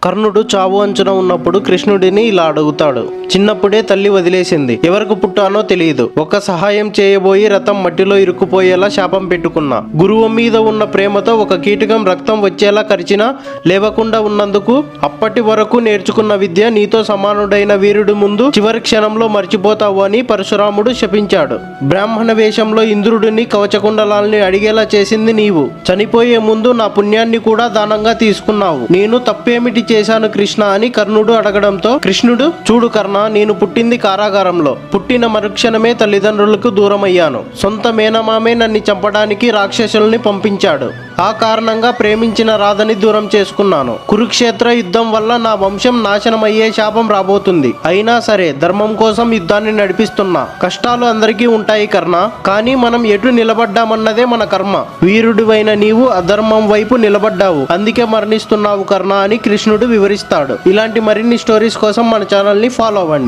కర్ణుడు చావు అంచున ఉన్నప్పుడు కృష్ణుడిని ఇలా అడుగుతాడు. చిన్నప్పుడే తల్లి వదిలేసింది. ఎవరికి పుట్టానో తెలియదు. ఒక సహాయం చేయబోయి రథం మట్టిలో ఇరుక్కుపోయేలా శాపం పెట్టుకున్నా. గురువు మీద ఉన్న ప్రేమతో ఒక కీటకం రక్తం వచ్చేలా కరిచినా లేవకుండా ఉన్నందుకు అప్పటి వరకు నేర్చుకున్న విద్య నీతో సమానుడైన వీరుడి ముందు చివరి క్షణంలో మర్చిపోతావు అని పరశురాముడు శపించాడు. బ్రాహ్మణ వేషంలో ఇంద్రుడిని కవచకుండలాల్ని అడిగేలా చేసింది నీవు. చనిపోయే ముందు నా పుణ్యాన్ని కూడా దానంగా తీసుకున్నావు. నేను తప్పేమిటి చేశాను కృష్ణ అని కర్ణుడు అడగడంతో కృష్ణుడు, చూడు కర్ణ, నేను పుట్టింది కారాగారంలో. పుట్టిన మరుక్షణమే తల్లిదండ్రులకు దూరమయ్యాను. సొంత మేనమామే నన్ను చంపడానికి రాక్షసుల్ని పంపించాడు. ఆ కారణంగా ప్రేమించిన రాధని దూరం చేసుకున్నాను. కురుక్షేత్ర యుద్ధం వల్ల నా వంశం నాశనమయ్యే శాపం రాబోతుంది. అయినా సరే ధర్మం కోసం యుద్ధాన్ని నడిపిస్తున్నా. కష్టాలు అందరికీ ఉంటాయి కర్ణ, కానీ మనం ఎటు నిలబడ్డామన్నదే మన కర్మ. వీరుడివైన నీవు అధర్మం వైపు నిలబడ్డావు, అందుకే మరణిస్తున్నావు కర్ణ అని కృష్ణుడు వివరిస్తాడు. ఇలాంటి మరిన్ని స్టోరీస్ కోసం మన ఛానల్ని ఫాలో అవ్వండి.